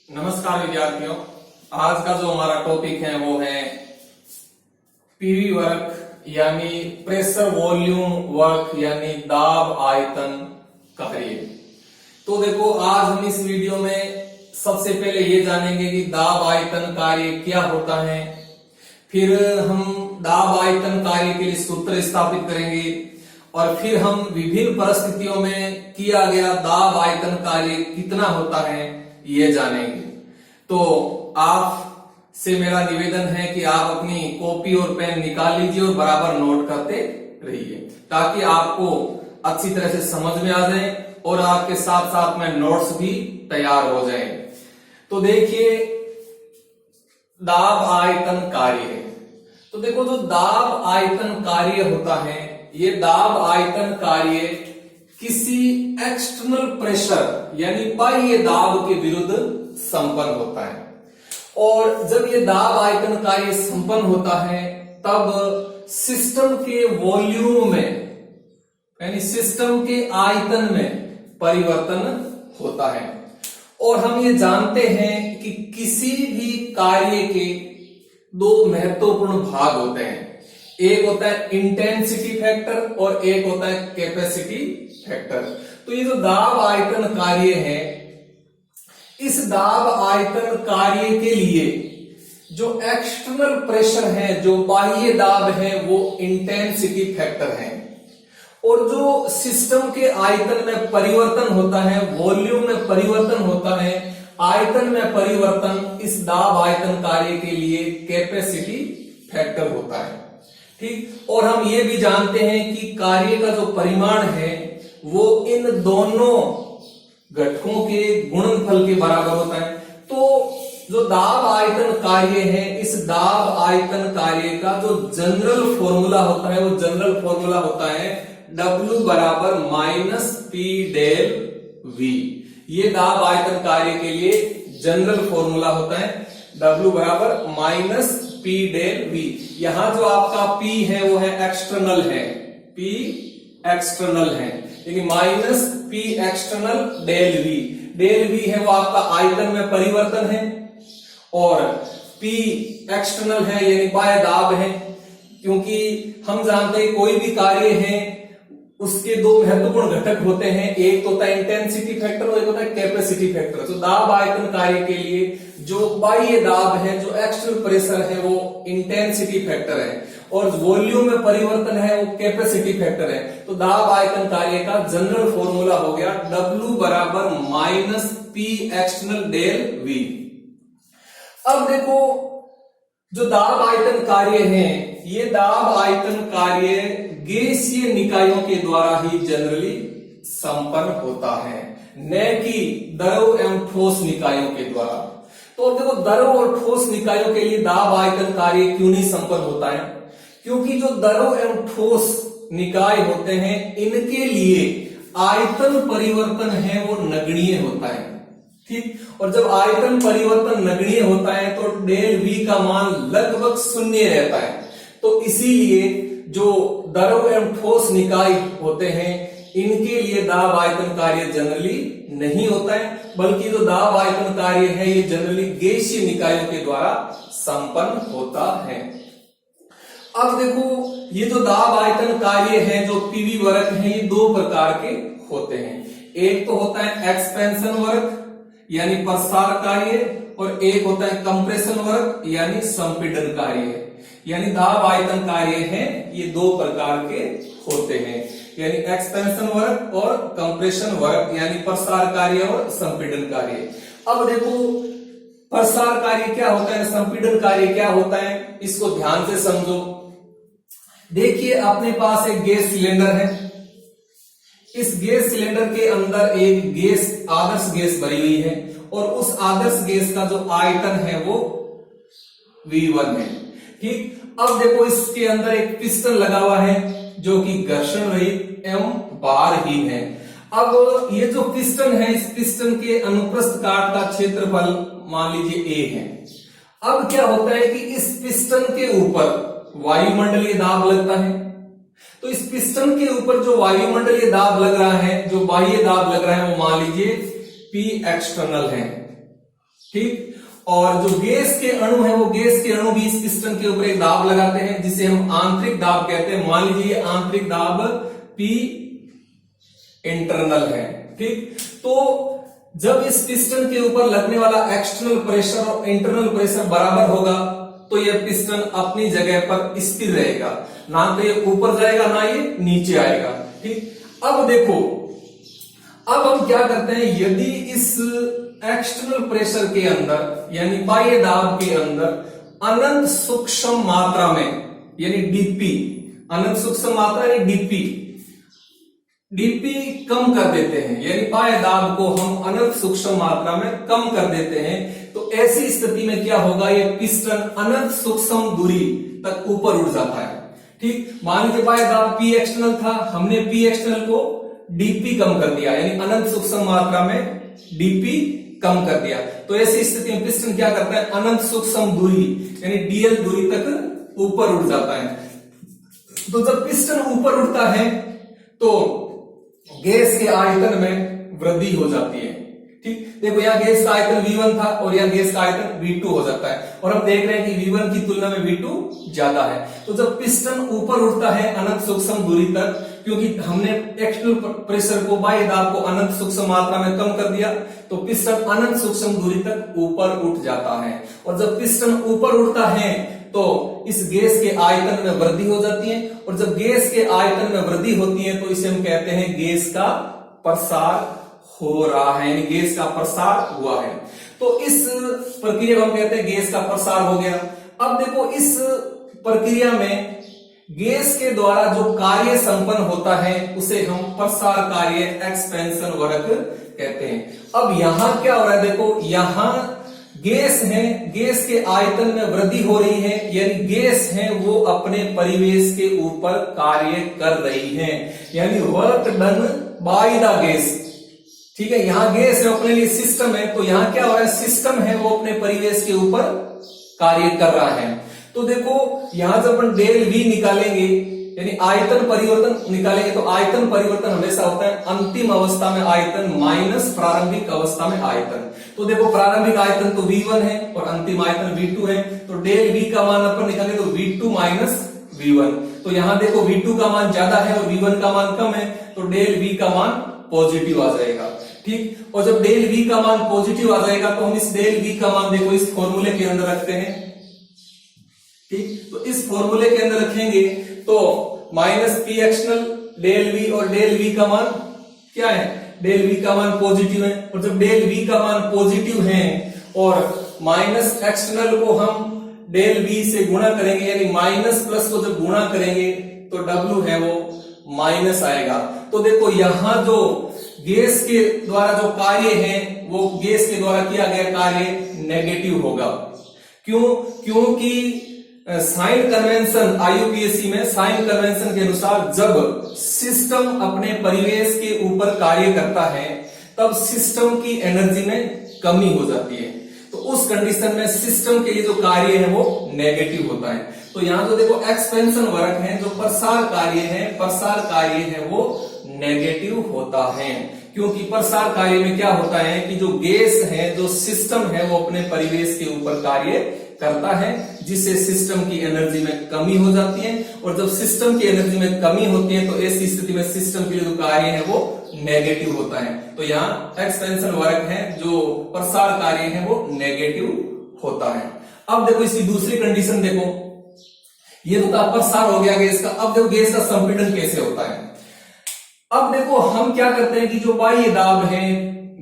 नमस्कार विद्यार्थियों। आज का जो हमारा टॉपिक है वो है पीवी वर्क यानी प्रेशर वॉल्यूम वर्क यानी दाब आयतन कार्य। तो देखो, आज हम इस वीडियो में सबसे पहले ये जानेंगे कि दाब आयतन कार्य क्या होता है। फिर हम दाब आयतन कार्य के लिए सूत्र स्थापित करेंगे और फिर हम विभिन्न परिस्थितियों में किया गया दाब आयतन कार्य कितना होता है ये जानेंगे। तो आप से मेरा निवेदन है कि आप अपनी कॉपी और पेन निकाल लीजिए और बराबर नोट करते रहिए ताकि आपको अच्छी तरह से समझ में आ जाए और आपके साथ साथ में नोट्स भी तैयार हो जाएं। तो देखिए, दाब आयतन कार्य है। तो देखो, जो दाब आयतन कार्य होता है, ये दाब आयतन कार्य किसी एक्सटर्नल प्रेशर यानी बाह्य दाब के विरुद्ध संपन्न होता है। और जब ये दाब आयतन कार्य संपन्न होता है तब सिस्टम के वॉल्यूम में यानी सिस्टम के आयतन में परिवर्तन होता है। और हम ये जानते हैं कि किसी भी कार्य के दो महत्वपूर्ण भाग होते हैं। एक होता है इंटेंसिटी फैक्टर और एक होता है कैपेसिटी फैक्टर। तो ये जो दाब आयतन कार्य है, इस दाब आयतन कार्य के लिए जो एक्सटर्नल प्रेशर है, जो बाह्य दाब है, वो इंटेंसिटी फैक्टर है। और जो सिस्टम के आयतन में परिवर्तन होता है, वॉल्यूम में परिवर्तन होता है, आयतन में परिवर्तन, इस दाब आयतन कार्य के लिए कैपेसिटी फैक्टर होता है। ठीक। और हम ये भी जानते हैं कि कार्य का जो परिमाण है वो इन दोनों घटकों के गुणनफल के बराबर होता है। तो जो दाब आयतन कार्य है, इस दाब आयतन कार्य का जो जनरल फॉर्मूला होता है, वो जनरल फॉर्मूला होता है W बराबर माइनस पी डेल V। ये दाब आयतन कार्य के लिए जनरल फॉर्मूला होता है W बराबर माइनस पी डेल V। यहां जो आपका P है वो है एक्सटर्नल है, P एक्सटर्नल है, लेकिन minus P external del V। Del V है वो आपका आयतन में परिवर्तन है और P एक्सटर्नल है यानी बाह्य दाब है। क्योंकि हम जानते हैं कोई भी कार्य है उसके दो महत्वपूर्ण घटक होते हैं, एक होता है इंटेंसिटी फैक्टर और एक होता है कैपेसिटी फैक्टर। तो दाब आयतन कार्य के लिए जो बाह्य दाब है, जो एक्सटर्नल प्रेशर है, वो इंटेंसिटी फैक्टर है और वॉल्यूम में परिवर्तन है वो कैपेसिटी फैक्टर है। तो दाब आयतन कार्य का जनरल फॉर्मूला हो गया W बराबर minus P external del V। अब देखो, जो दाब आयतन कार्य है, ये दाब आयतन कार्य गैसीय निकायों के द्वारा ही जनरली संपन्न होता है, न कि द्रव एवं ठोस निकायों के द्वारा। तो देखो, द्रव और ठोस निकायों के लिए दाब आयतन कार्य क्यों नहीं संपन्न होता है? क्योंकि जो द्रव एवं ठोस निकाय होते हैं, इनके लिए आयतन परिवर्तन है वो नगण्य होता है। ठीक। और जब आयतन परिवर्तन नगण्य होता है तो डेल V का मान लगभग शून्य रहता है। तो इसीलिए जो द्रव एवं ठोस निकाय होते हैं, इनके लिए दाब आयतन कार्य जनरली नहीं होता है, बल्कि जो दाब आयतन कार्य है ये जनरली गैसीय निकायों के द्वारा संपन्न होता है। अब देखो, ये जो दाब आयतन कार्य है, जो पीवी वर्क है, ये दो प्रकार के होते हैं। एक तो होता है एक्सपेंशन वर्क यानी प्रसार कार्य और एक होता है कंप्रेशन वर्क यानी संपीड़न कार्य। यानी दाब आयतन कार्य है ये दो प्रकार के होते हैं, यानी एक्सपेंशन वर्क और कंप्रेशन वर्क यानी प्रसार कार्य और संपीड़न कार्य। अब देखो, प्रसार कार्य क्या होता है, संपीड़न कार्य क्या होता है, इसको ध्यान से समझो। देखिए, अपने पास एक गैस सिलेंडर है। इस गैस सिलेंडर के अंदर एक गैस, आदर्श गैस भरी हुई है और उस आदर्श गैस का जो आयतन है वो V1 है। ठीक। अब देखो, इसके अंदर एक पिस्टन लगा हुआ है जो कि घर्षण रहित एवं भारहीन है। अब ये जो पिस्टन है, इस पिस्टन के अनुप्रस्थ काट का क्षेत्रफल मान लीजिए A है। अब क्या होता है कि इस पिस्टन के ऊपर वायुमंडलीय दाब लगता है। तो इस पिस्टन के ऊपर जो वायुमंडलीय दाब लग रहा है, जो बाह्य दाब लग रहा है, वो मान लीजिए P एक्सटर्नल है। ठीक। और जो गैस के अणु है वो गैस के अणु भी इस पिस्टन के ऊपर एक दाब लगाते हैं जिसे हम आंतरिक दाब कहते हैं। मान लीजिए आंतरिक दाब P इंटरनल है, ठीक। तो जब इस पिस्टन के ऊपर लगने वाला एक्सटर्नल प्रेशर और इंटरनल प्रेशर बराबर होगा तो यह पिस्टन अपनी जगह पर स्थिर रहेगा, ना तो ये ऊपर जाएगा ना ये नीचे आएगा, ठीक। अब देखो, अब हम क्या करते हैं, यदि इस एक्सटर्नल प्रेशर के अंदर यानी बाह्य दाब के अंदर अनंत सूक्ष्म मात्रा में यानी डीपी, अनंत सूक्ष्म मात्रा यानी डीपी कम कर देते हैं, यानी बाह्य दाब को हम अनंत सूक्ष्म मात्रा में कम कर देते हैं, तो ऐसी स्थिति में क्या होगा, ये पिस्टन अनंत सूक्ष्म दूरी तक ऊपर उठ जाता है, ठीक। मान लीजिए बाह्य दाब P एक्सटर्नल था, हमने P एक्सटर्नल को डीपी कम कर दिया, यानी अनंत सूक्ष्म मात्रा में डीपी कम कर दिया। तो ऐसी स्थिति में पिस्टन क्या करता है, अनंत सूक्ष्म दूरी यानी डीएल दूरी तक ऊपर उठ जाता है। तो जब पिस्टन ऊपर उठता है तो गैस के आयतन में वृद्धि हो जाती है, ठीक। देखो यहाँ गैस का आयतन V1 था और यहाँ गैस का आयतन V2 हो जाता है, और हम देख रहे हैं कि V1 की तुलना में V2 ज्यादा है। तो जब पिस्टन ऊपर उठता है अनंत सूक्ष्म दूरी तक, क्योंकि हमने एक्सटर्नल प्रेशर को, बाह्य दाब को अनंत सूक्ष्म मात्रा में कम कर दिया, तो पिस्टन अनंत सूक्ष्म दूरी तक ऊपर उठ जाता है। और जब पिस्टन ऊपर उठता है तो इस गैस के आयतन में वृद्धि हो जाती है, और जब गैस के आयतन में वृद्धि होती है तो इसे हम कहते हैं गैस का प्रसार हो रहा है, यानी गैस का प्रसार हुआ है। तो इस प्रक्रिया को हम कहते हैं गैस का प्रसार हो गया। अब देखो, इस प्रक्रिया में गैस के द्वारा जो कार्य संपन्न होता है उसे हम प्रसार कार्य, एक्सपेंशन वर्क कहते हैं। अब यहां क्या हो रहा है, देखो यहां गैस है, गैस के आयतन में वृद्धि हो रही है, यानी गैस है वो अपने परिवेश के ऊपर कार्य कर रही है, यानी work done by the gas, ठीक है। यहां गैस है, अपने लिए सिस्टम है, तो यहां क्या हो रहा है, सिस्टम है वो अपने परिवेश के ऊपर कार्य कर रहा है। तो देखो यहां जब अपन डेल V निकालेंगे यानी आयतन परिवर्तन निकालेंगे, तो आयतन परिवर्तन हमेशा होता है अंतिम अवस्था में आयतन माइनस प्रारंभिक अवस्था में आयतन। तो देखो प्रारंभिक आयतन तो V1 है और अंतिम आयतन V2 है, तो डेल V का मान अपन निकालेंगे तो V2 माइनस V1। तो यहां देखो V2 का मान ज्यादा है और V1 का मान कम है, तो डेल V का मान पॉजिटिव आ जाएगा, ठीक। और जब डेल V का मान पॉजिटिव आ जाएगा तो हम इस डेल V का मान देखो इस फॉर्मूले के अंदर रखते हैं, ठीक। तो इस फॉर्मूले के अंदर रखेंगे तो minus P external del V, और डेल V का मान क्या है, डेल V का मान पॉजिटिव है, और जब डेल V का मान पॉजिटिव है और माइनस एक्सटर्नल को हम डेल V से गुणा करेंगे, यानी माइनस प्लस को जब गुणा करेंगे तो W है वो माइनस आएगा। तो देखो यहां जो गैस के द्वारा जो कार्य है वो गैस के द्वारा किया गया कार्य नेगेटिव होगा। क्यों, क्योंकि साइन कन्वेंशन, IUPAC में साइन कन्वेंशन के अनुसार जब सिस्टम अपने परिवेश के ऊपर कार्य करता है तब सिस्टम की एनर्जी में कमी हो जाती है, तो उस कंडीशन में सिस्टम के लिए जो कार्य है वो नेगेटिव होता है। तो यहां जो देखो एक्सपेंशन वर्क है, जो प्रसार कार्य है, प्रसार कार्य है वो नेगेटिव होता है, क्योंकि प्रसार कार्य में क्या होता है कि जो गैस है, जो सिस्टम है वो अपने परिवेश के ऊपर कार्य करता है, जिससे सिस्टम की एनर्जी में कमी हो जाती है, और जब सिस्टम की एनर्जी में कमी होती है तो ऐसी स्थिति में सिस्टम के लिए जो कार्य है वो नेगेटिव होता है। तो यहाँ एक्सपेंशन वर्क है, जो प्रसार कार्य है वो नेगेटिव होता है। अब देखो इसकी दूसरी कंडीशन देखो, ये तो प्रसार हो गया गैस का। अब देखो गैस का संपीड़न कैसे होता है। अब देखो हम क्या करते हैं कि जो बाह्य दाब है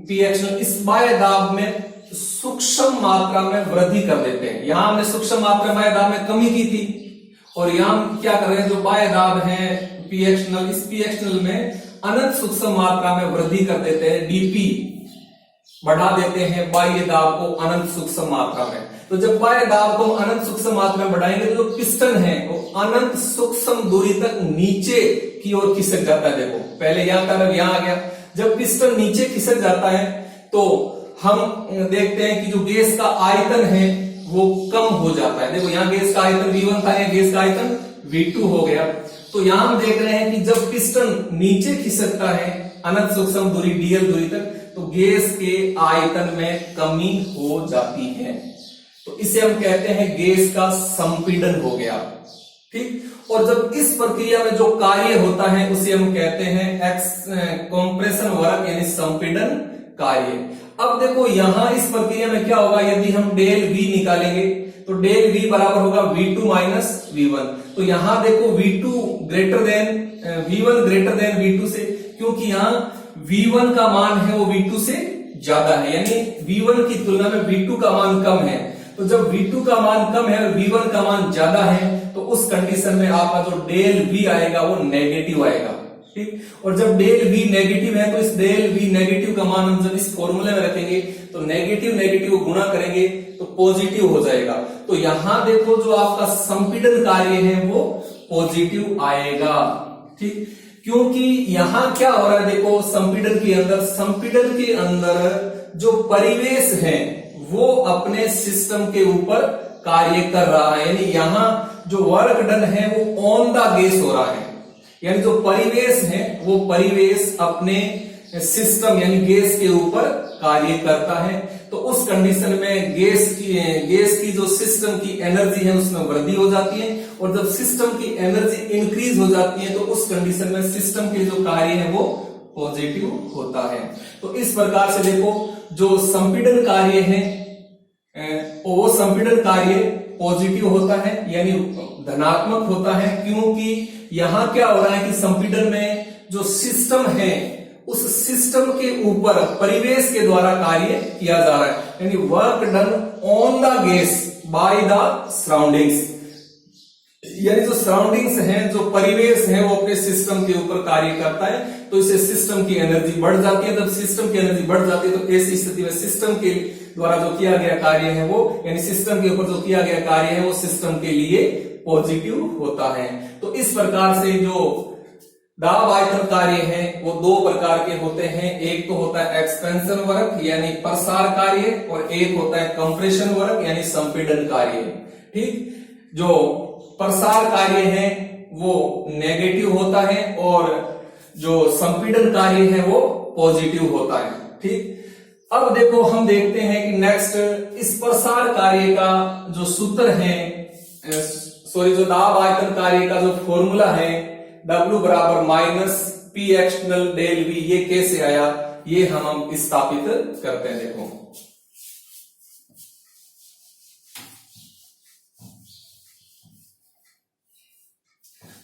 P एक्सटर्नल, इस बाह्य दाब में सूक्ष्म मात्रा में वृद्धि कर देते हैं। यहां हमने सूक्ष्म मात्रा बाह्य दाब में कमी की थी, और यहां हम क्या कर रहे हैं, जो बाह्य दाब है P एक्सटर्नल, इस P एक्सटर्नल में अनंत सूक्ष्म मात्रा में वृद्धि कर देते हैं, डीपी बढ़ा देते हैं बाह्य दाब को अनंत सूक्ष्म मात्रा में। तो जब बाह्य दाब को अनंत सूक्ष्म मात्रा में बढ़ाएंगे तो जो पिस्टन है वो अनंत सूक्ष्म दूरी तक नीचे की ओर खिसक जाता है। देखो पहले यहां था, अब यहां आ गया। जब पिस्टन नीचे खिसक जाता है तो हम देखते हैं कि जो गैस का आयतन है वो कम हो जाता है। देखो यहाँ गैस का आयतन V1 था, यहाँ गैस का आयतन V2 हो गया। तो यहां हम देख रहे हैं कि जब पिस्टन नीचे खिसकता है अनंत सूक्ष्म दूरी dl दूरी तक, तो गैस के आयतन में कमी हो जाती है। तो इसे हम कहते हैं गैस का संपीड़न हो गया। ठीक, और जब इस प्रक्रिया में जो कार्य होता है उसे हम कहते हैं कंप्रेशन वर्क यानी संपीड़न कार्य। अब देखो यहां इस प्रक्रिया में क्या होगा, यदि हम डेल V निकालेंगे तो डेल V बराबर होगा V2 माइनस V1। तो यहां देखो V2 greater than V1 greater than V2 से, क्योंकि यहां V1 का मान है वो V2 से ज्यादा है, यानी V1 की तुलना में V2 का मान कम है। तो जब V2 का मान कम है और V1 का मान ज्यादा है तो उस कंडीशन में आपका जो डेल V आएगा वो नेगेटिव आएगा। ठीक, और जब डेल V नेगेटिव है तो इस डेल V नेगेटिव का मान हम जब इस फॉर्मूले में रखेंगे तो नेगेटिव नेगेटिव गुणा करेंगे तो पॉजिटिव हो जाएगा। तो यहां देखो जो आपका संपीड़न कार्य है वो पॉजिटिव आएगा। ठीक, क्योंकि यहां क्या हो रहा है, देखो संपीड़न के अंदर जो परिवेश है वो अपने सिस्टम के ऊपर कार्य कर रहा है, यानी यहां जो वर्क डन है वो ऑन द गैस हो रहा है, यानी जो परिवेश है वो परिवेश अपने सिस्टम यानी गैस के ऊपर कार्य करता है। तो उस कंडीशन में गैस की जो सिस्टम की एनर्जी है उसमें वृद्धि हो जाती है, और जब सिस्टम की एनर्जी इंक्रीज हो जाती है तो उस कंडीशन में सिस्टम के जो कार्य है वो पॉजिटिव होता है। तो इस प्रकार से देखो जो संपीड़न कार्य है वो संपीड़न कार्य पॉजिटिव होता है यानी धनात्मक होता है, क्योंकि यहां क्या हो रहा है कि संपीड़न में जो सिस्टम है उस सिस्टम के ऊपर परिवेश के द्वारा कार्य किया जा रहा है, यानी work done on the gas by the surroundings, यानी जो सराउंडिंग्स हैं जो परिवेश है वो अपने सिस्टम के ऊपर कार्य करता है। तो इससे सिस्टम की एनर्जी बढ़ जाती है। जब सिस्टम की एनर्जी बढ़ जाती है तो ऐसी स्थिति में सिस्टम के द्वारा जो किया गया कार्य है वो यानी सिस्टम के ऊपर जो किया गया कार्य है वो सिस्टम के लिए पॉजिटिव होता है। तो इस प्रकार से जो दाब आयतन कार्य है वो दो प्रकार के होते हैं, एक तो होता है एक्सपेंशन वर्क यानी प्रसार कार्य, और एक होता है कंप्रेशन वर्क यानी संपीड़न कार्य। ठीक, जो प्रसार कार्य है वो नेगेटिव होता है और जो संपीड़न कार्य है वो पॉजिटिव होता है। ठीक, अब देखो हम देखते हैं कि नेक्स्ट इस प्रसार कार्य का जो सूत्र है जो दाब आयतन कार्य का जो फॉर्मूला है W बराबर minus P external del V, ये कैसे आया ये हम स्थापित करते हैं। देखो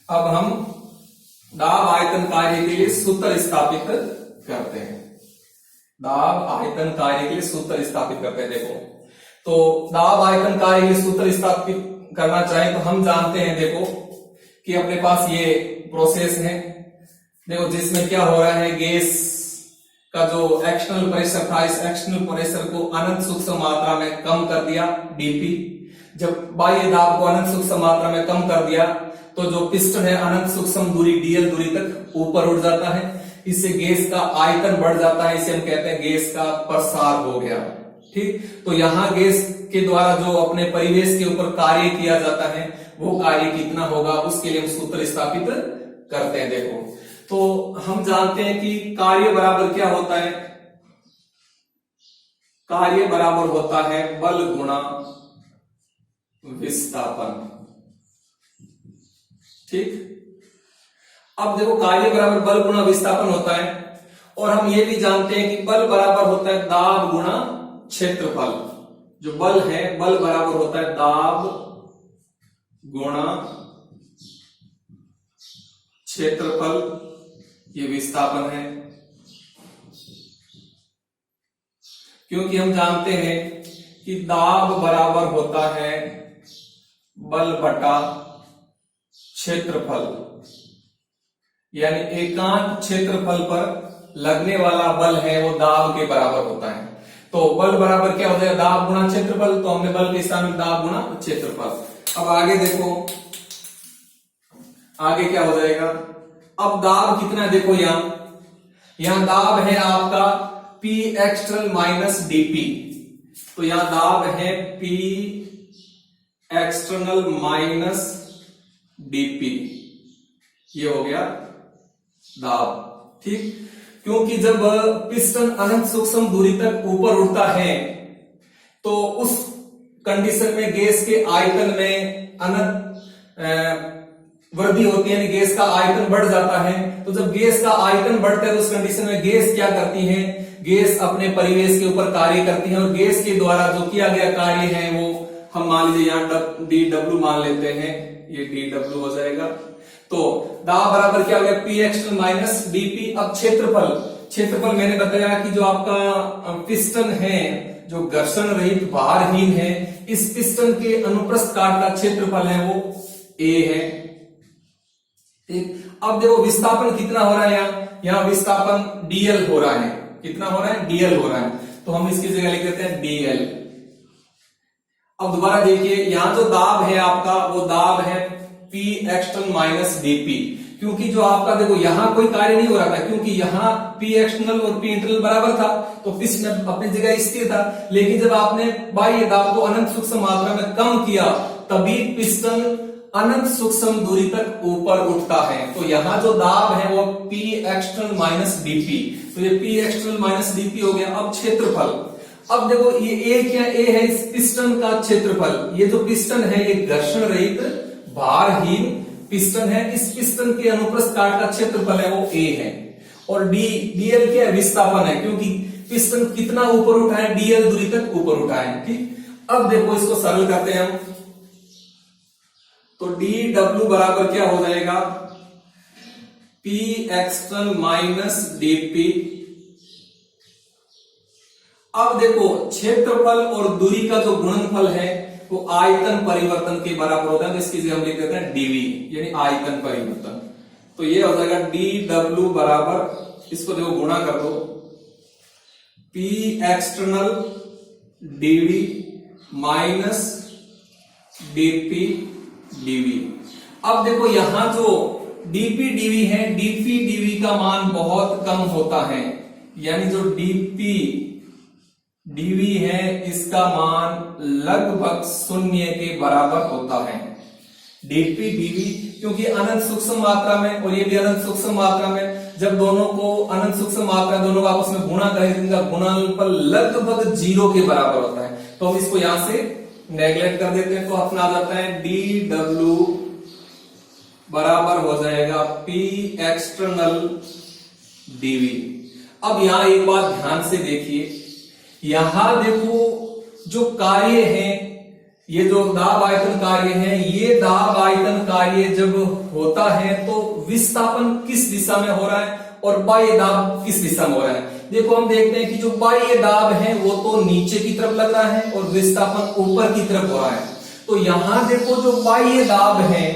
अब हम दाब आयतन कार्य के लिए सूत्र स्थापित करते हैं। दाब आयतन कार्य के लिए सूत्र स्थापित करते हैं। देखो तो दाब आयतन कार्य के लिए सूत्र स्थापित करना चाहे तो हम जानते हैं देखो कि अपने पास ये प्रोसेस है, देखो जिसमें क्या हो रहा है, गैस का जो एक्सटर्नल प्रेशर था इस एक्सटर्नल प्रेशर को अनंत सूक्ष्म मात्रा में कम कर दिया dP। जब बाह्य दाब को अनंत सूक्ष्म मात्रा में कम कर दिया तो जो पिस्टन है अनंत सूक्ष्म दूरी dl दूरी तक ऊपर उठ जाता है, इससे गैस का आयतन बढ़ जाता है, इसे हम कहते हैं गैस का प्रसार हो गया। ठीक, तो यहां गैस के द्वारा जो अपने परिवेश के ऊपर कार्य किया जाता है वो कार्य कितना होगा उसके लिए हम सूत्र स्थापित करते हैं। देखो तो हम जानते हैं कि कार्य बराबर क्या होता है, कार्य बराबर होता है बल गुणा विस्थापन। ठीक, अब देखो कार्य बराबर बल गुणा विस्थापन होता है, और हम ये भी जानते हैं कि बल बराबर होता है दाब गुणा क्षेत्रफल। जो बल है बल बराबर होता है दाब गुणा क्षेत्रफल, ये विस्थापन है। क्योंकि हम जानते हैं कि दाब बराबर होता है बल बटा क्षेत्रफल, यानी एकांक क्षेत्रफल पर लगने वाला बल है वो दाब के बराबर होता है। तो बल बराबर क्या हो जाएगा, दाब गुणा क्षेत्रफल, तो हमने बल के स्थान में दाब गुणा क्षेत्रफल। अब आगे देखो आगे क्या हो जाएगा, अब दाब कितना है, देखो यहां दाब है आपका P एक्सटर्नल माइनस dP, तो यहां दाब है P एक्सटर्नल माइनस dP, ये हो गया दाब। ठीक, क्योंकि जब पिस्टन अनंत सूक्ष्म दूरी तक ऊपर उड़ता है तो उस कंडीशन में गैस के आयतन में अनंत वृद्धि होती है, यानी गैस का आयतन बढ़ जाता है। तो जब गैस का आयतन बढ़ता है तो उस कंडीशन में गैस क्या करती है, गैस अपने परिवेश के ऊपर कार्य करती है और गैस के द्वारा जो किया गया कार्य है वो हम मान लीजिए यहाँ डी डब्ल्यू मान लेते हैं, ये डी डब्ल्यू हो जाएगा। तो दाब बराबर क्या हो गया, पी एक्सटर्नल माइनस डीपी। अब क्षेत्रफल मैंने बताया कि जो आपका पिस्टन है जो घर्षण रहित भारहीन है, इस पिस्टन के अनुप्रस्थ काट का क्षेत्रफल है वो ए है। ठीक, अब देखो विस्थापन कितना हो रहा है, यहाँ विस्थापन डीएल हो रहा है। कितना हो रहा है, डीएल हो रहा है। तो हम इसकी जगह लिख देते हैं डीएल। अब दोबारा देखिए, यहां जो दाब है आपका वो दाब है पी एक्सटर्नल माइनस डीपी, क्योंकि जो आपका देखो यहां कोई कार्य नहीं हो रहा था, क्योंकि यहां पी एक्सटर्नल और पी इंटरनल बराबर था तो पिस्टन अपनी जगह स्थिर था। लेकिन जब आपने बाह्य दाब को अनंत सूक्ष्म मात्रा में कम किया तभी पिस्टन अनंत सूक्ष्म दूरी तक ऊपर उठता है। तो यहां जो दाब है वो पी एक्सटर्नल माइनस डीपी, तो ये पी एक्सटर्नल माइनस डीपी हो गया। अब क्षेत्रफल, अब देखो ये ए क्या, ए है इस पिस्टन का क्षेत्रफल। ये जो पिस्टन है ये घर्षण रहित भारहीन पिस्टन है, इस पिस्टन के अनुप्रस्थ काट का क्षेत्रफल है वो ए है। और डीएल क्या है, विस्थापन है, क्योंकि पिस्टन कितना ऊपर उठा है, डीएल दूरी तक ऊपर उठा है। ठीक, अब देखो इसको सरल करते हैं हम, तो डी डब्ल्यू बराबर क्या हो जाएगा, पी एक्सटर्नल माइनस डीपी। अब देखो क्षेत्रफल और दूरी का जो गुणनफल है वो आयतन परिवर्तन के बराबर होता है, तो इसकी जगह हम लिख देते हैं डीवी, यानी आयतन परिवर्तन। तो ये हो जाएगा डी डब्ल्यू बराबर, इसको देखो गुणा कर दो, P external dV minus dP dV. अब देखो यहां जो डीपी डीवी है, डीपी डीवी का मान बहुत कम होता है, यानी जो डीपी डीवी है इसका मान लगभग 0 के बराबर होता है। डीपी डीवी क्योंकि अनंत सूक्ष्म मात्रा में और ये भी अनंत सूक्ष्म मात्रा में, जब दोनों को अनंत सूक्ष्म मात्रा दोनों को आपस में गुणा करें इनका गुणनफल लगभग 0 के बराबर होता है। तो हम इसको यहां से नेगलेक्ट कर देते हैं, तो अपना आ जाता है डी डब्ल्यू बराबर हो जाएगा पी एक्सटर्नल डीवी। अब यहां एक बात ध्यान से देखिए, यहां देखो जो कार्य है, ये जो दाब आयतन कार्य है, ये दाब आयतन कार्य जब होता है तो विस्थापन किस दिशा में हो रहा है और बाह्य दाब किस दिशा में हो रहा है। देखो हम देखते हैं कि जो बाह्य दाब है वो तो नीचे की तरफ लग रहा है और विस्थापन ऊपर की तरफ हो रहा है। तो यहां देखो जो बाह्य दाब है,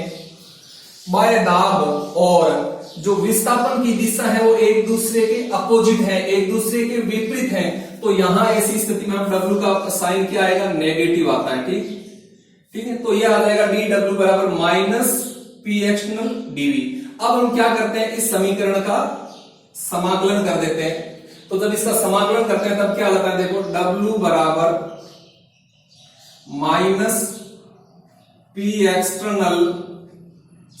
बाह्य दाब और जो विस्थापन की दिशा है वो एक दूसरे के अपोजिट है, एक दूसरे के विपरीत है। तो यहां ऐसी स्थिति में हम डब्ल्यू का साइन क्या आएगा, नेगेटिव आता है। ठीक है, तो यह आ जाएगा डी डब्ल्यू बराबर माइनस पी एक्सटर्नल डीवी। अब हम क्या करते हैं, इस समीकरण का समाकलन कर देते हैं। तो जब इसका समाकलन करते हैं तब क्या आता है, देखो डब्ल्यू बराबर माइनस पी एक्सटर्नल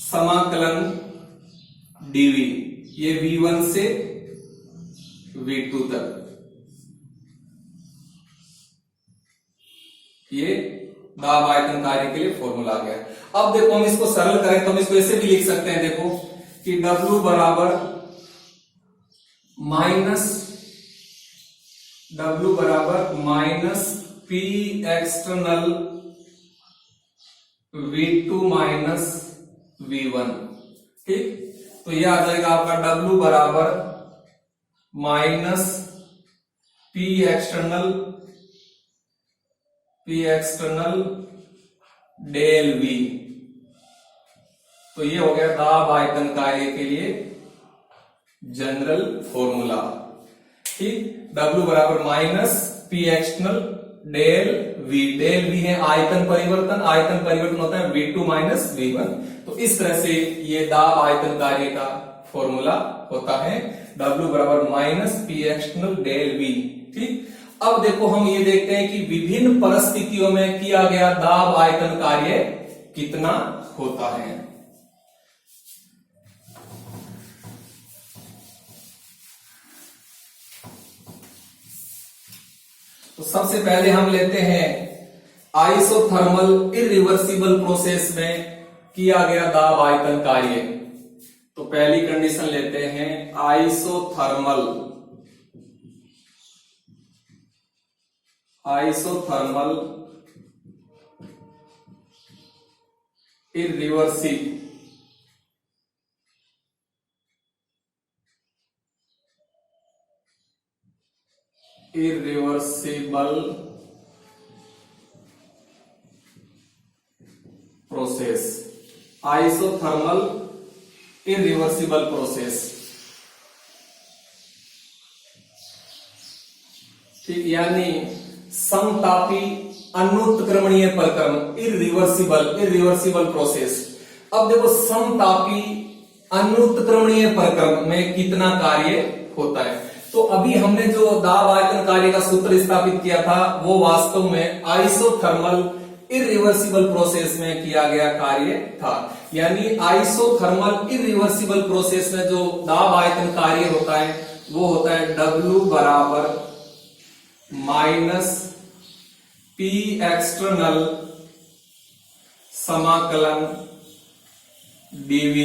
समाकलन डीवी, ये V1 से V2 तक, ये दाब आयतन कार्य के लिए फॉर्मूला आ गया। अब देखो हम इसको सरल करें तो हम इसको ऐसे भी लिख सकते हैं, देखो कि W बराबर minus P external V2 minus V1। ठीक, तो यह आ जाएगा आपका W बराबर minus P external del V। तो ये हो गया दाब आयतन कार्य के लिए जनरल फॉर्मूला। ठीक, W बराबर minus P external del V है आयतन परिवर्तन, आयतन परिवर्तन होता है V2 माइनस V1। तो इस तरह से ये दाब आयतन कार्य का फॉर्मूला होता है, W बराबर minus P external del V। ठीक, अब देखो हम ये देखते हैं कि विभिन्न परिस्थितियों में किया गया दाब आयतन कार्य कितना होता है। तो सबसे पहले हम लेते हैं आइसोथर्मल इरिवर्सिबल प्रोसेस में किया गया दाब आयतन कार्य। तो पहली कंडीशन लेते हैं isothermal irreversible process, isothermal irreversible process. ठीक, यानी समतापी अनुत्क्रमणीय प्रक्रम, इरिवर्सिबल प्रोसेस। अब देखो समतापी अनुत्क्रमणीय प्रक्रम में कितना कार्य होता है। तो अभी हमने जो दाब आयतन कार्य का सूत्र स्थापित किया था वो वास्तव में आइसोथर्मल इरिवर्सिबल प्रोसेस में किया गया कार्य था। यानी आइसोथर्मल इरिवर्सिबल प्रोसेस में जो दाब आयतन कार्य होता है वो होता है W बराबर माइनस P एक्सटर्नल समाकलन dV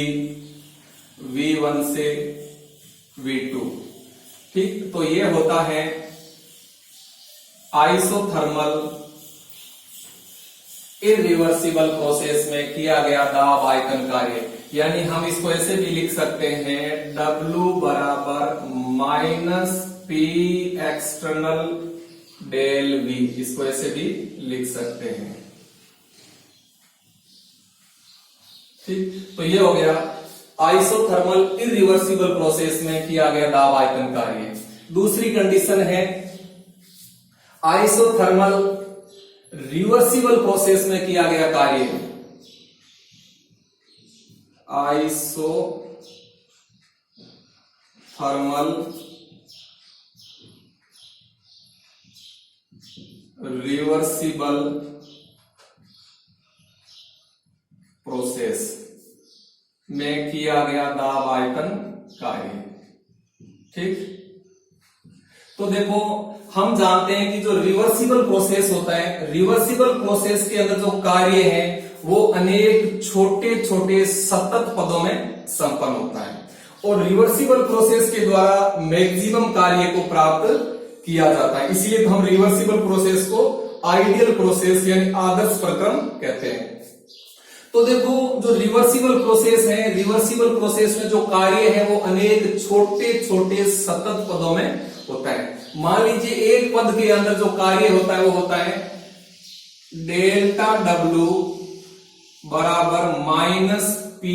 V1 से V2। ठीक, तो ये होता है आइसोथर्मल इरिवर्सिबल प्रोसेस में किया गया दाब आयतन कार्य। यानी हम इसको ऐसे भी लिख सकते हैं W बराबर minus P external del V, इसको ऐसे भी लिख सकते हैं। ठीक, तो ये हो गया आइसोथर्मल इरिवर्सिबल प्रोसेस में किया गया दाब आयतन कार्य। दूसरी कंडीशन है आइसोथर्मल रिवर्सिबल प्रोसेस में किया गया कार्य। आइसोथर्मल रिवर्सिबल प्रोसेस में किया गया दाब आयतन कार्य। ठीक, तो देखो हम जानते हैं कि जो रिवर्सिबल प्रोसेस होता है, रिवर्सिबल प्रोसेस के अंदर जो कार्य है वो अनेक छोटे छोटे सतत पदों में संपन्न होता है और रिवर्सिबल प्रोसेस के द्वारा मैक्सिमम कार्य को प्राप्त किया जाता है। इसलिए तो हम रिवर्सिबल प्रोसेस को आइडियल प्रोसेस यानी आदर्श प्रक्रम कहते हैं। तो देखो जो रिवर्सिबल प्रोसेस है, रिवर्सिबल प्रोसेस में जो कार्य है वो अनेक छोटे छोटे सतत पदों में होता है। मान लीजिए एक पद के अंदर जो कार्य होता है वो होता है डेल्टा W बराबर माइनस P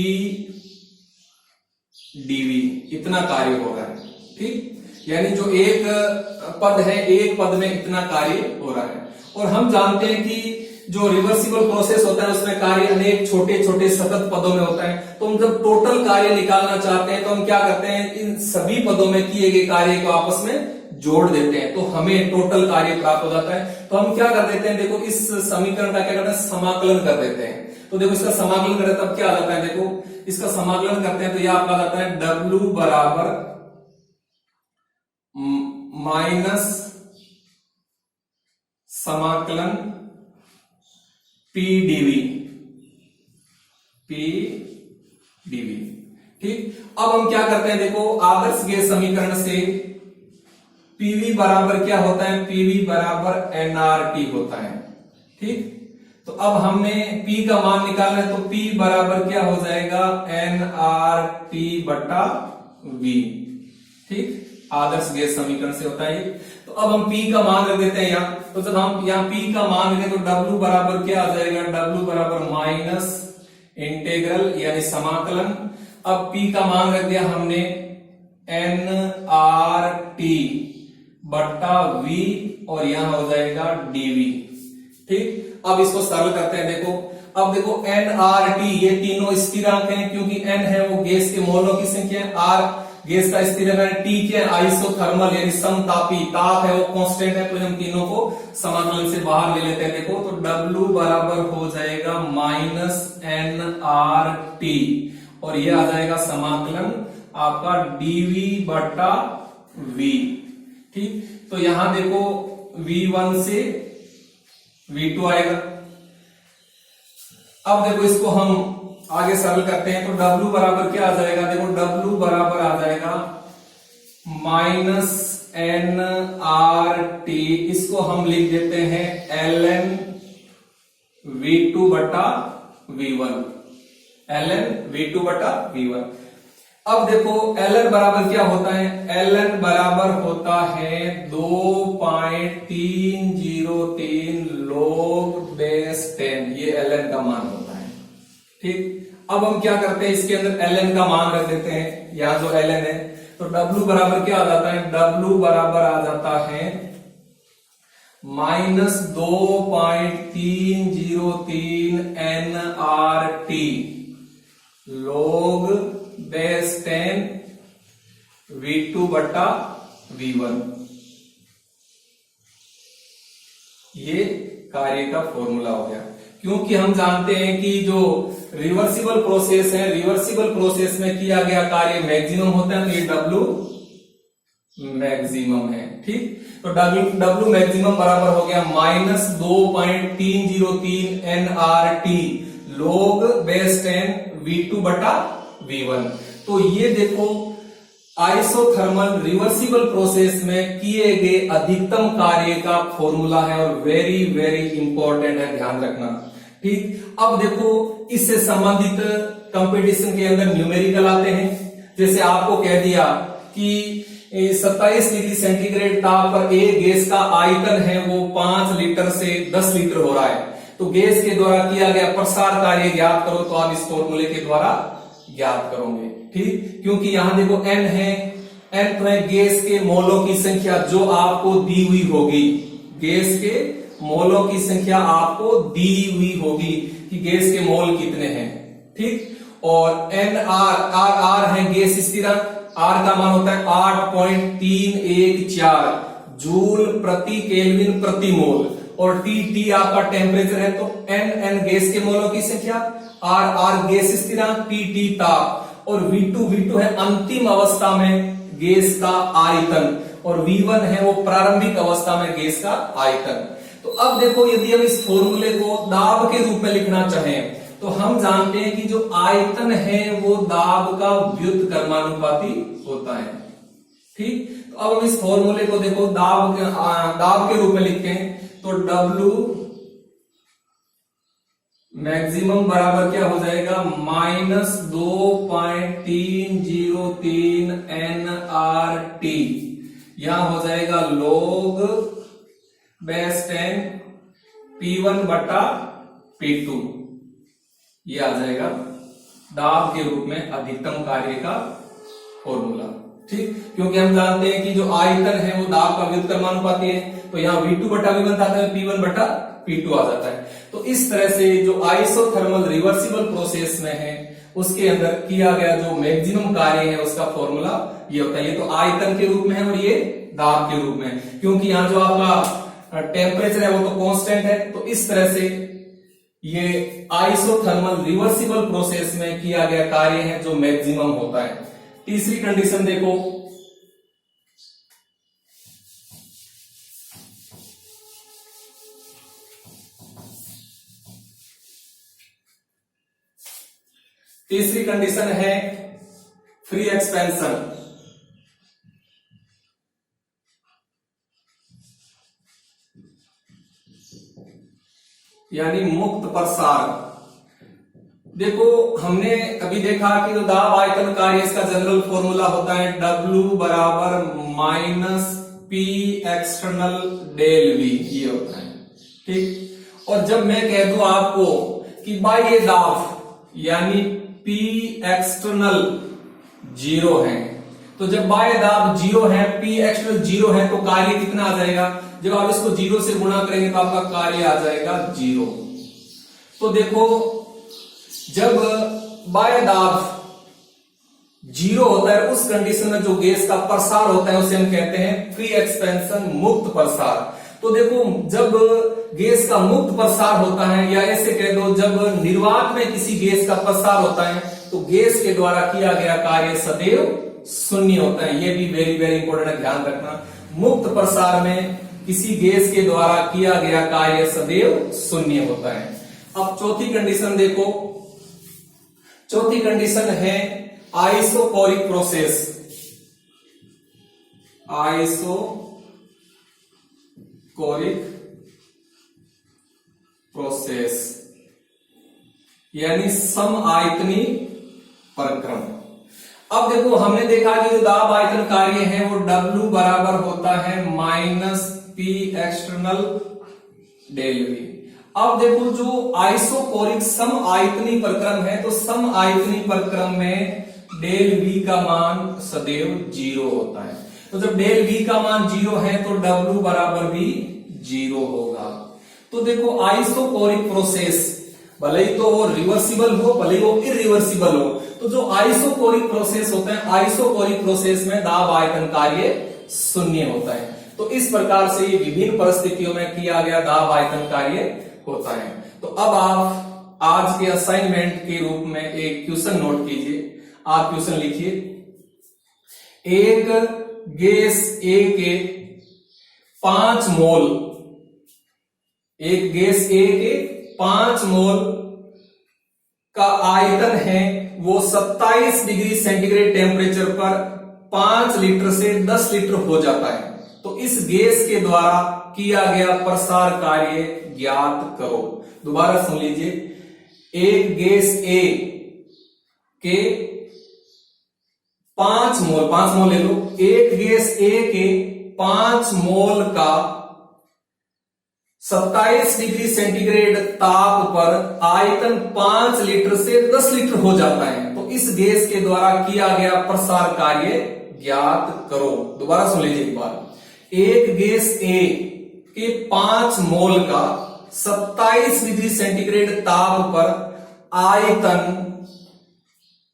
dV, इतना कार्य हो रहा है। ठीक, यानी जो एक पद है, एक पद में इतना कार्य हो रहा है। और हम जानते हैं कि जो रिवर्सिबल प्रोसेस होता है उसमें कार्य अनेक छोटे छोटे सतत पदों में होता है। तो हम जब टोटल कार्य निकालना चाहते हैं तो हम क्या करते हैं, इन सभी पदों में किए गए कार्य को आपस में जोड़ देते हैं तो हमें टोटल कार्य प्राप्त हो जाता है। तो हम क्या कर देते हैं, देखो इस समीकरण का क्या करते हैं, समाकलन कर देते हैं। तो देखो इसका समाकलन करें तब क्या आ जाता है, देखो इसका समाकलन करते हैं तो यह आपका जाता है W बराबर माइनस समाकलन P dV। ठीक, अब हम क्या करते हैं, देखो आदर्श गैस समीकरण से PV बराबर क्या होता है, PV बराबर nRT होता है। ठीक, तो अब हमें P का मान निकालना है तो P बराबर क्या हो जाएगा, nRT बटा V। ठीक, आदर्श गैस समीकरण से होता है। तो अब हम P का मान रख देते हैं यहाँ। तो जब हम यहाँ P का मान रखें तो W बराबर क्या आ जाएगा, W बराबर माइनस इंटीग्रल यानी समाकलन। अब P का मान रख दिया हमने nRT बटा V और यहां हो जाएगा dV। ठीक, अब इसको सरल करते हैं। देखो अब देखो nRT ये तीनों स्थिरांक हैं क्योंकि n है वो गैस के मोलों की संख्या है, R गैस का स्थिरांक है, T क्या है आइसोथर्मल यानी समतापी, ताप है वो कांस्टेंट है। तो हम तीनों को समाकलन से बाहर ले लेते हैं। देखो तो W बराबर हो जाएगा माइनस nRT और ये आ जाएगा समाकलन आपका dV बटा V। ठीक, तो यहां देखो V1 से V2 आएगा। अब देखो इसको हम आगे सरल करते हैं, तो W बराबर क्या आ जाएगा, देखो W बराबर आ जाएगा -NRT, इसको हम लिख देते हैं ln V2 बटा V1, ln V2 बटा V1। अब देखो ln बराबर क्या होता है, ln बराबर होता है 2.303 log बेस 10, ये ln का मान होता है। ठीक, अब हम क्या करते हैं, इसके अंदर ln का मान रख देते हैं, यहां जो ln है, तो W बराबर क्या आ जाता है, W बराबर आ जाता है -2.303 NRT log बेस 10 V2 बटा V1। ये कार्य का फॉर्मूला हो गया। क्योंकि हम जानते हैं कि जो रिवर्सिबल प्रोसेस है, रिवर्सिबल प्रोसेस में किया गया कार्य मैक्सिमम होता है, तो ये W मैक्सिमम है। ठीक, तो W मैक्सिमम बराबर हो गया -2.303 NRT log बेस 10 V2 बटा V1। तो ये देखो आइसोथर्मल रिवर्सिबल प्रोसेस में किए गए अधिकतम कार्य का फॉर्मूला है और वेरी वेरी इंपॉर्टेंट है, ध्यान रखना। ठीक, अब देखो इससे संबंधित कंपटीशन के अंदर न्यूमेरिकल आते हैं। जैसे आपको कह दिया कि 27 डिग्री सेंटीग्रेड ताप पर एक गैस का आयतन है वो 5 लीटर से 10 लीटर हो रहा है, तो गैस के द्वारा किया गया प्रसार कार्य ज्ञात करो, तो आप इस फॉर्मूले के द्वारा ज्ञात करोगे। ठीक, क्योंकि यहां देखो n है, n तो है गैस के मोलों की संख्या जो आपको दी हुई होगी, गैस के मोलों की संख्या आपको दी हुई होगी कि गैस के मोल कितने हैं। ठीक, और n r है गैस स्थिरांक, r का मान होता है 8.314 जूल प्रति केल्विन प्रति मोल, और T आपका टेम्परेचर है, तो n गैस के मोलों की संख्या, r गैस स्थिरांक, T ताप, और V2 है अंतिम अवस्था में गैस का आयतन, और V1 है वो प्रारंभिक अवस्था में गैस का आयतन। तो अब देखो यदि हम इस फॉर्मूले को दाब के रूप में लिखना चाहें, तो हम जानते हैं कि जो आयतन है वो दाब का व्युत्क्रमानुपाती होता है। ठीक, तो अब हम इस फॉर्मूले को देखो दाब के रूप में लिखते हैं, तो W मैक्सिमम बराबर क्या हो जाएगा, -2.303 NRT, यहां हो जाएगा log बेस 10 P1 बटा P2, ये आ जाएगा दाब के रूप में अधिकतम कार्य का फॉर्मूला। ठीक, क्योंकि हम जानते हैं कि जो आयतन है वो दाब का व्युत्क्रमानुपाती है, तो यहाँ V2 बटा V1 आता है, P1 बटा P2 आ जाता है। तो इस तरह से जो आइसोथर्मल रिवर्सिबल प्रोसेस में है उसके अंदर किया गया जो मैक्सिमम कार्य है उसका फॉर्मूला ये होता है। ये तो आयतन के रूप में है और ये दाब के रूप में, क्योंकि यहाँ जो आपका टेम्परेचर है वो तो कांस्टेंट है। तो इस तरह से ये आइसोथर्मल रिवर्सिबल प्रोसेस में किया गया कार्य है जो मैक्सिमम होता है। तीसरी कंडीशन देखो, तीसरी कंडीशन है फ्री एक्सपेंशन, यानी मुक्त प्रसार। देखो हमने अभी देखा कि जो दाब आयतन कार्य इसका जनरल फॉर्मूला होता है W बराबर -P एक्सटर्नल डेल V, ये होता है। ठीक, और जब मैं कह दूं आपको कि बाह्य दाब यानी P एक्सटर्नल 0 है, तो जब बाह्य दाब 0 है, P एक्सटर्नल 0 है, तो कार्य कितना आ जाएगा, जब आप इसको 0 से गुणा करेंगे तो आपका कार्य आ जाएगा 0। तो देखो जब बाह्य दाब 0 होता है उस कंडीशन में जो गैस का प्रसार होता है उसे हम कहते हैं फ्री एक्सपेंशन, मुक्त प्रसार। तो देखो जब गैस का मुक्त प्रसार होता है, या ऐसे कह दो जब निर्वात में किसी गैस का प्रसार होता है, तो गैस के द्वारा किया गया कार्य सदैव शून्य होता है। ये भी वेरी वेरी इंपॉर्टेंट है, ध्यान रखना। मुक्त प्रसार में किसी गैस के द्वारा किया गया कार्य सदैव शून्य होता है। अब चौथी कंडीशन देखो, चौथी कंडीशन है आइसोकोरिक प्रोसेस। आइसोकोरिक प्रोसेस यानी समआयतनी प्रक्रम। अब देखो हमने देखा कि जो दाब आयतन कार्य है वो W बराबर होता है -P एक्सटर्नल डेल V। अब देखो जो आइसोकोरिक समआयतनी प्रक्रम है तो समआयतनी प्रक्रम में डेल V का मान सदैव 0 होता है। तो जब डेल V का मान 0 है तो W बराबर भी 0 होगा। तो देखो आइसोकोरिक प्रोसेस भले ही तो वो रिवर्सिबल हो भले ही वो इरिवर्सिबल हो, तो जो आइसोकोरिक प्रोसेस होता है, आइसोकोरिक प्रोसेस में दाब आयतन कार्य शून्य होता है। तो इस प्रकार से ये विभिन्न परिस्थितियों में किया गया दाब आयतन कार्य होता है। तो अब आप आज के असाइनमेंट के रूप में एक क्वेश्चन नोट कीजिए। आप क्वेश्चन लिखिए, एक गैस A के 5 मोल, एक गैस A के 5 मोल का आयतन है वो 27 डिग्री सेंटीग्रेड टेम्परेचर पर 5 लीटर से 10 लीटर हो जाता है। तो इस गैस के द्वारा किया गया प्रसार कार्य ज्ञात करो। दोबारा सुन लीजिए, एक गैस A के 5 मोल ले लो, एक गैस A के 5 मोल का 27 डिग्री सेंटीग्रेड ताप पर आयतन 5 लीटर से 10 लीटर हो जाता है। तो इस गैस के द्वारा किया गया प्रसार कार्य ज्ञात करो। दोबारा सुन लीजिए एक बार, एक गैस A के 5 मोल का 27 डिग्री सेंटीग्रेड ताप पर आयतन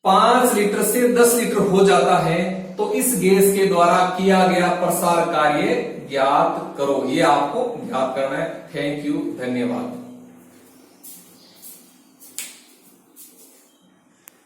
5 लीटर से 10 लीटर हो जाता है। तो इस गैस के द्वारा किया गया प्रसार कार्य ज्ञात करो। ये आपको ज्ञात करना है। थैंक यू, धन्यवाद।